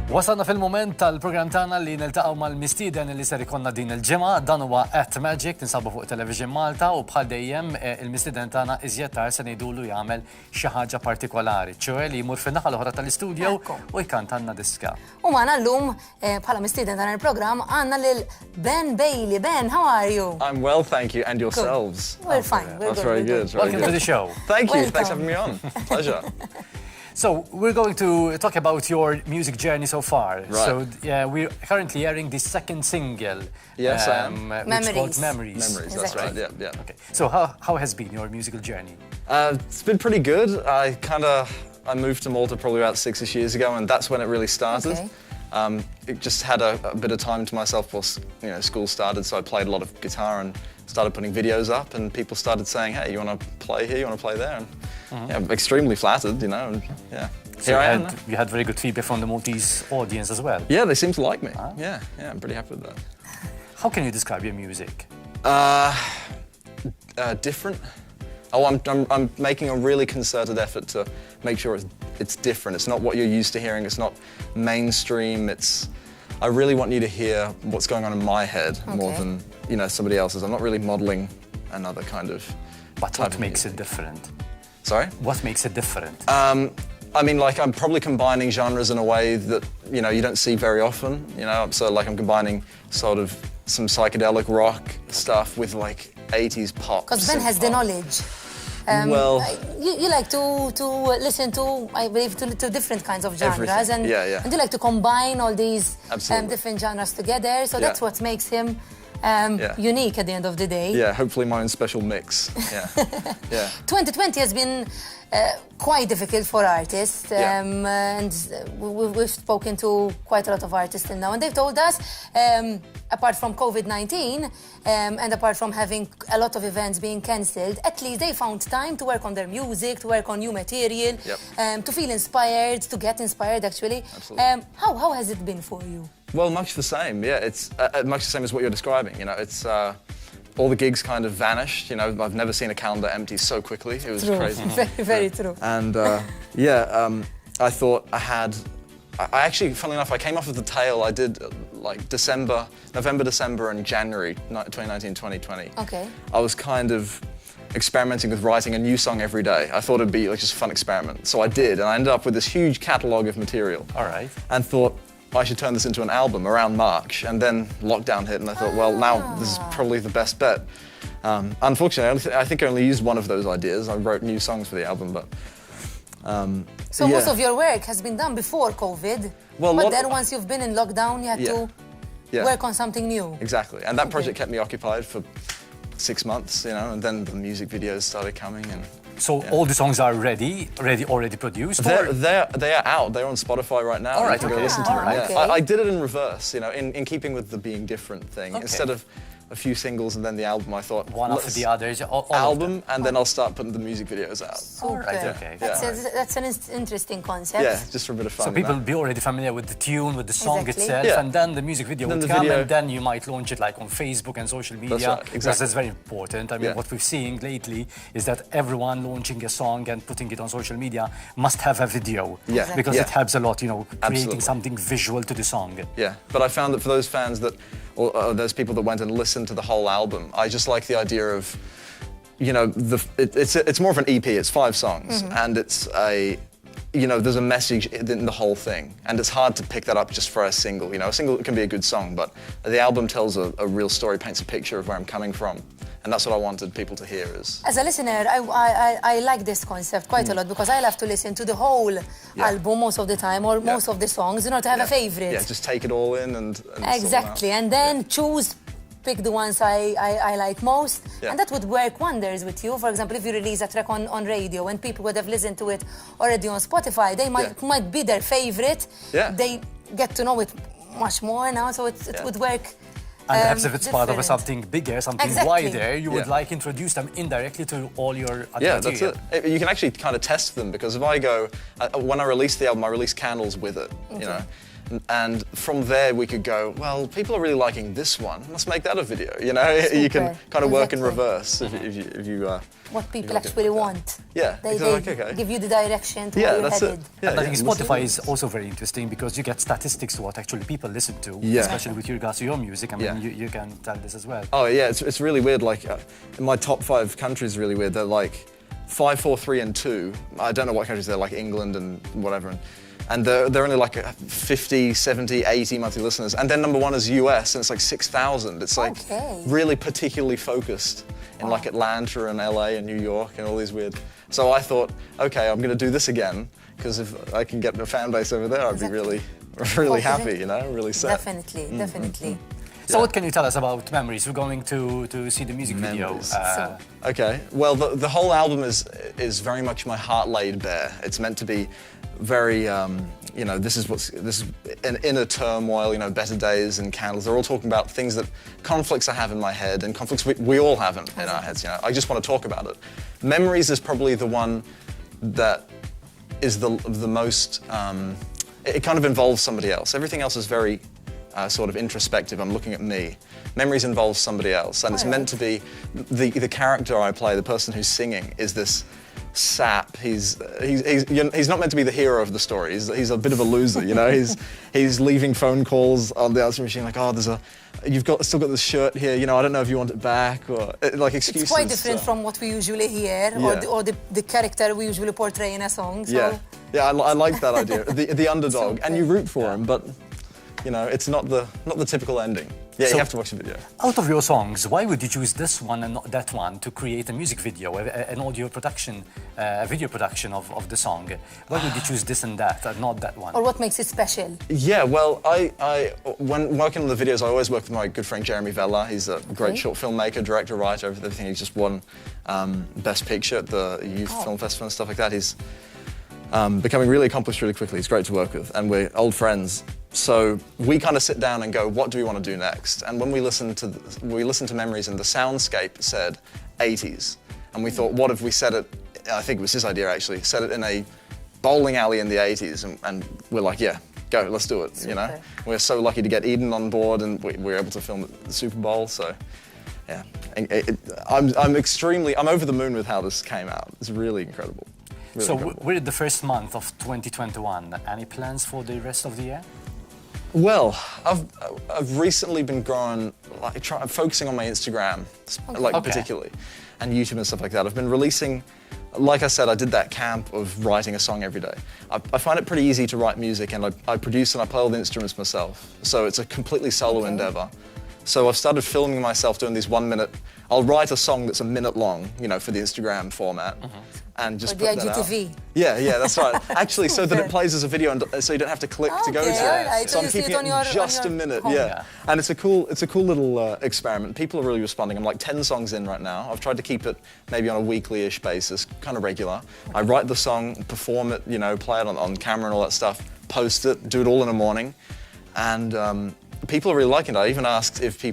Wasalna fil-moment tal-program tagħna li niltaqgħu mal-mistieden li ser ikollna din il-ġimgħa. Dan huwa At Magic tinsabu fuq Television Malta u bħal dejjem il-mistieden tagħna iżjed tard se ngħidulu jagħmel xi ħaġa partikolari, ċoe li jmur fin-naħa l-oħra tal-istudju u jkantanna diska. U magħna llum bħala mistieden dan il-programm għandna lil Ben Bailey. Ben, how are you? I'm well, thank you, and yourselves. We're fine. That's very good. Welcome to the show. Thank you. Welcome. Thanks for having me on. Pleasure. So, we're going to talk about your music journey so far. Right. So, we're currently airing the second single. Yes, I am. Which is called Memories. Memories, that's right, yeah. Okay. So, how has been your musical journey? It's been pretty good. I moved to Malta probably about 6-ish years ago, and that's when it really started. Okay. It just had a bit of time to myself whilst school started, so I played a lot of guitar and started putting videos up, and people started saying, hey, you want to play here, you want to play there? And I'm extremely flattered, and yeah. So you had very good feedback from the Maltese audience as well? Yeah, they seem to like me. Yeah, I'm pretty happy with that. How can you describe your music? Different. Oh, I'm making a really concerted effort to make sure it's different. It's not what you're used to hearing. It's not mainstream. I really want you to hear what's going on in my head more than somebody else's. I'm not really modeling another kind of. But what makes it different? Sorry? What makes it different? I mean, I'm probably combining genres in a way that you don't see very often. So I'm combining sort of some psychedelic rock stuff with 80s pop. Because Ben has the knowledge. Well, you like to listen to, I believe, to different kinds of genres, everything. And you like to combine all these Absolutely. different genres together. So that's what makes him unique at the end of the day. Yeah, hopefully my own special mix. Yeah, yeah. 2020 has been quite difficult for artists, and we've spoken to quite a lot of artists now, and they've told us, apart from COVID-19 and apart from having a lot of events being cancelled, at least they found time to work on their music, to work on new material, to feel inspired, to get inspired actually. Absolutely. How has it been for you? Well, much the same. Yeah, it's much the same as what you're describing. It's all the gigs kind of vanished. I've never seen a calendar empty so quickly. It was crazy. Very, very true. And I thought I actually, funnily enough, I came off of the tail. I did November, December, and January 2019, 2020. Okay. I was kind of experimenting with writing a new song every day. I thought it'd be just a fun experiment. So I did, and I ended up with this huge catalogue of material. All right. And thought, I should turn this into an album around March, and then lockdown hit, and I thought, well, now this is probably the best bet. Unfortunately, I think I only used one of those ideas. I wrote new songs for the album, but... So most of your work has been done before COVID, but then once you've been in lockdown, you had to work on something new. Exactly, and that project kept me occupied for 6 months, and then the music videos started coming, and... So all the songs are already produced? They are out. They're on Spotify right now. All right, you can go listen to them. Okay. I did it in reverse, in keeping with the being different thing. Okay. Instead of a few singles and then the album, I thought one after the others. Album, and then I'll start putting the music videos out. Super. Right, okay. That's an interesting concept. Yeah, just for a bit of fun. So people be already familiar with the tune, with the song itself, Yeah. and then the music video would come, and then you might launch it on Facebook and social media. That's right, exactly. Because that's very important. I mean, what we're seeing lately is that everyone launching a song and putting it on social media must have a video. Yeah. Because it helps a lot, creating Absolutely. something visual to the song. Yeah, but I found that for those fans or those people that went and listened to the whole album, I just like the idea of, it's more of an EP. It's 5 songs, and it's there's a message in the whole thing, and it's hard to pick that up just for a single. A single can be a good song, but the album tells a real story, paints a picture of where I'm coming from, and that's what I wanted people to hear. As a listener, I like this concept quite a lot, because I love to listen to the whole album most of the time, or most of the songs, to have a favorite. Yeah, just take it all in and exactly, and then pick the ones I like most, and that would work wonders with you. For example, if you release a track on radio and people would have listened to it already on Spotify, they might be their favorite. Yeah. They get to know it much more now, so it would work. And perhaps if it's part of something bigger, something wider, you would introduce them indirectly to all your other material. That's it. You can actually kind of test them, because if I go, when I release the album, I release candles with it, And from there we could go, well, people are really liking this one. Let's make that a video. You know, you can kind of work in Exactly. reverse if you What people look at actually that. want. Yeah, They exactly, okay. give you the direction to Yeah, where you're that's headed. it. Yeah, And I think yeah, Spotify listen. is also very interesting because you get statistics to what actually people listen to, Yeah. especially with regards to your music. I mean, Yeah. you can tell this as well. Oh yeah, it's really weird. Like in my top 5 countries, are really weird. They're like 5, 4, 3, and 2. I don't know what countries they're like, England and whatever. And they're only like 50, 70, 80 monthly listeners. And then number 1 is US, and it's like 6,000. It's like Okay. really particularly focused in like Atlanta and LA and New York and all these weird. So I thought, okay, I'm going to do this again because if I can get a fan base over there, I'd be really, really happy. You know, really set. Definitely, definitely. So what can you tell us about Memories? We're going to see the music video. Memories. So- Okay. Well, the whole album is very much my heart laid bare. It's meant to be very, you know, this is an inner turmoil. You know, better days and candles. They're all talking about things conflicts I have in my head and conflicts we all have in our heads. You know, I just want to talk about it. Memories is probably the one that is the most. It kind of involves somebody else. Everything else is very. Sort of introspective. I'm looking at me. Memories involves somebody else, and it's meant to be the character I play, the person who's singing, is this sap. He's not meant to be the hero of the story. He's a bit of a loser, you know. He's leaving phone calls on the answering machine like, oh, you've still got this shirt here. You know, I don't know if you want it back, or like excuses. It's quite different from what we usually hear, Yeah. or the character we usually portray in a song. So. Yeah, I like that idea. The underdog, and you Super. root for him, but you know, it's not the typical ending. Yeah, So- you have to watch the video. Out of your songs, why would you choose this one and not that one to create a music video, an audio production, a video production of the song? Why would you choose this and that and not that one? Or what makes it special? Yeah, well, when working on the videos, I always work with my good friend Jeremy Vella. He's a great short filmmaker, director, writer, everything. He's just won Best Picture at the Youth Film Festival and stuff like that. He's becoming really accomplished really quickly. He's great to work with, and we're old friends. So we kind of sit down and go, what do we want to do next? And when we listened to Memories, and the soundscape said 80s, and we thought, what if we set it? I think it was his idea actually. Set it in a bowling alley in the 80s, and we're like, yeah, go, let's do it. You know, we're so lucky to get Eden on board, and we were able to film at the Super Bowl. So, yeah, I'm over the moon with how this came out. It's really incredible. Really So incredible. we're in the first month of 2021. Any plans for the rest of the year? Well, I've recently been focusing on my Instagram, particularly, and YouTube and stuff like that. I've been releasing, like I said, I did that camp of writing a song every day. I find it pretty easy to write music, and I produce and I play all the instruments myself. So it's a completely solo endeavor. So I've started filming myself doing these 1 minute. I'll write a song that's a minute long, you know, for the Instagram format, and just Or the put that out. IGTV. Yeah, that's right. Actually, so that it Super. plays as a video, and so you don't have to click to go to Okay, it. alright. So So I'm you see it keeping on your- just on a your minute. home. Yeah, and it's a cool little experiment. People are really responding. I'm like 10 songs in right now. I've tried to keep it maybe on a weekly-ish basis, kind of regular. I write the song, perform it, you know, play it on camera and all that stuff, post it, do it all in the morning, and people are really liking it. I even asked if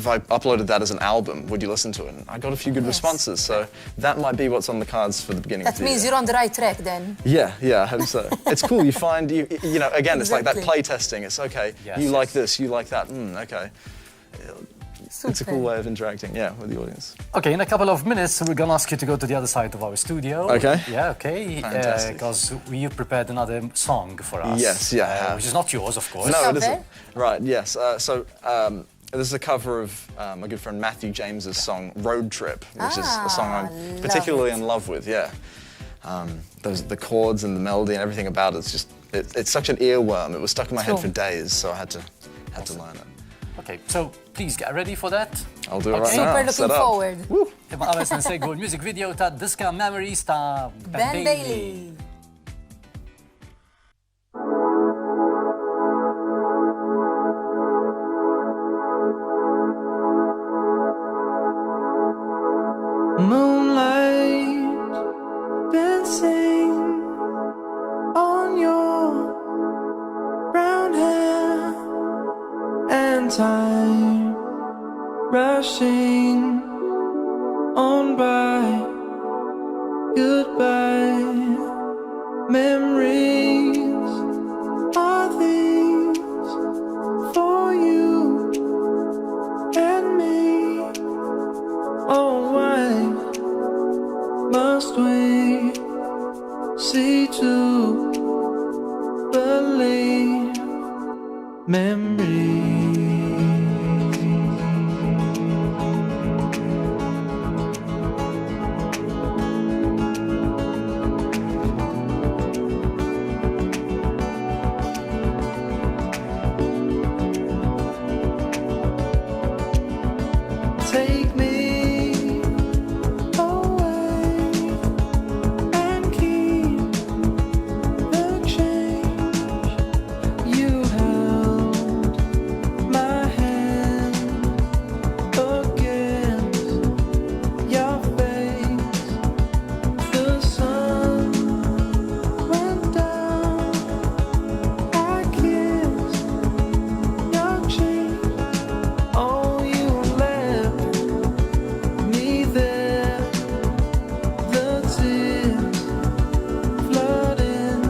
I uploaded that as an album, would you listen to it? And I got a few good responses, so that might be what's on the cards for the beginning of That the means year. you're on the right track then. Yeah, I hope so. It's cool. You find you know, again, it's like that Exactly. play testing. It's okay. Yes, you yes. like this, you like that. Okay. It's a Super. cool way of interacting, yeah, with the audience. Okay, in a couple of minutes, we're gonna ask you to go to the other side of our studio. Okay. Yeah, okay. Fantastic. Because you prepared another song for us. Yes, yeah, I have. Which is not yours, of course. No, it cover? isn't. Right, yes. This is a cover of my good friend Matthew James's song "Road Trip," which is a song I'm love particularly it. in love with. Yeah, the chords and the melody and everything about it's just it's such an earworm. It was stuck in my head Sure. for days, so I had to learn it. Okay, so please get ready for that. I'll do it right Super now. looking Set up. forward. Imma għames nsegwu l-music video ta' Diska Memories ta' Ben Bailey. Moonlight dancing on your brown hair, and time rushing on by. Goodbye, memories are these memories. Take me away and keep the change. You held my hand against your face. The sun went down. I kissed your cheek. Oh, you left me there. The tears flooding.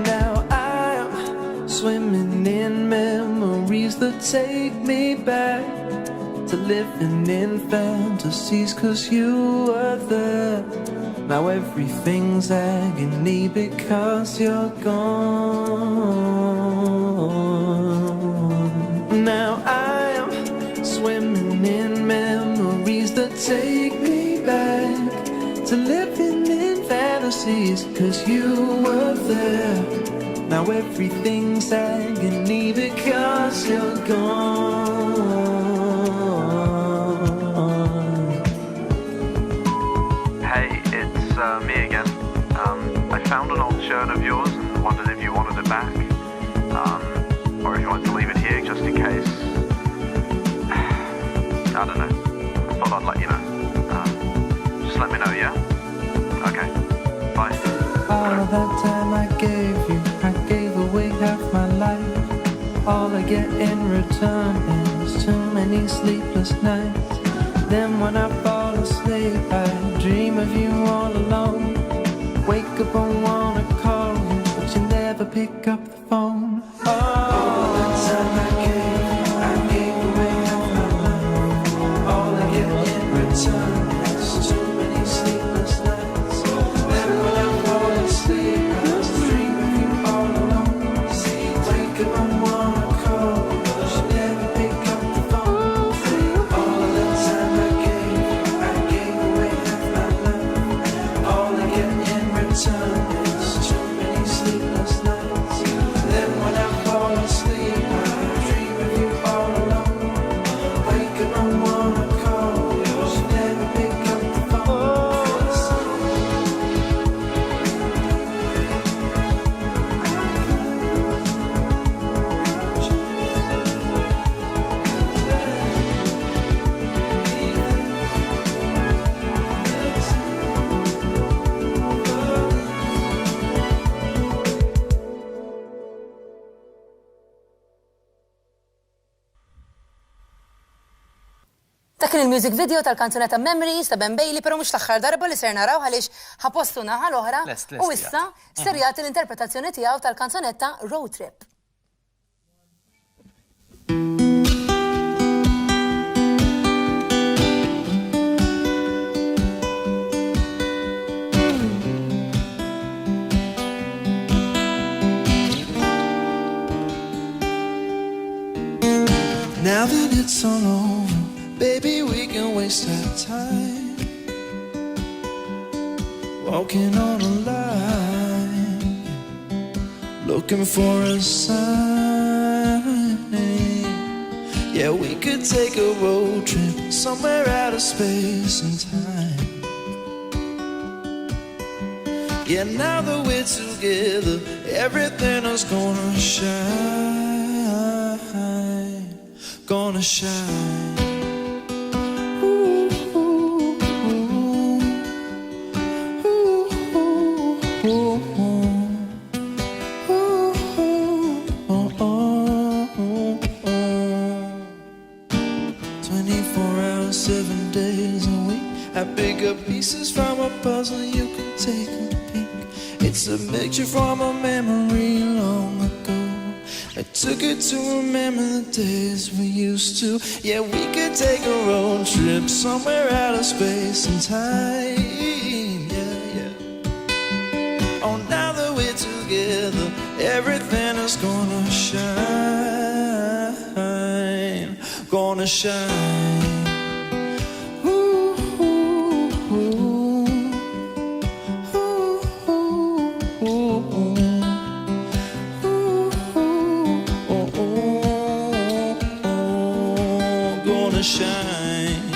Now I'm swimming in memories that take me back to living in fantasies, 'cause you were there. Now everything's agony because you're gone. Now I'm swimming in memories that take me back to living in fantasies, 'cause you were there. Now everything's agony because you're gone. Hey, it's me again. I found an old shirt of yours and wondered if you wanted it back. Or if you wanted to leave it here just in case. I don't know. Thought I'd let you know. Just let me know, yeah? Okay. Bye. All of that time I gave you, I gave away half my life. All I get in return is too many sleepless nights. Then when I fall asleep, I dream of you all alone. Wake up and wanna call you, but you never pick up the phone. All the time I gave away half my life. All I get in return is too many sleepless nights. Then when I fall asleep, I dream of you all alone. Wake up and wanna call you, but you never pick up the phone. All of the time I gave away half my life. All I get in return is too many sleepless nights. Then when I fall asleep, I dream of you all alone. Wake up and wanna call you, but you never pick up the phone. Dak kien il-music video tal-kanzunetta Memories ta' Ben Bailey, pero mhux l-aħħar darba li ser naraw għaliex ħapostu naħa l-oħra Lest, u issa ser jagħti l-interpretazzjoni tiegħu tal-kanzunetta Road Trip. Now that it's all over, baby, we can waste our time walking on a line, looking for a sign. Yeah, we could take a road trip somewhere out of space and time. Yeah, now that we're together, everything is gonna shine, gonna shine. Pieces from a puzzle, you can take a peek. It's a picture from a memory long ago. I took it to remember the days we used to. Yeah, we could take a road trip somewhere out of space and time. Yeah, yeah. Oh, now that we're together, everything is gonna shine. gonna shine. Ooh, ooh, ooh. Ooh, ooh, ooh. Ooh, ooh, ooh. Gonna shine.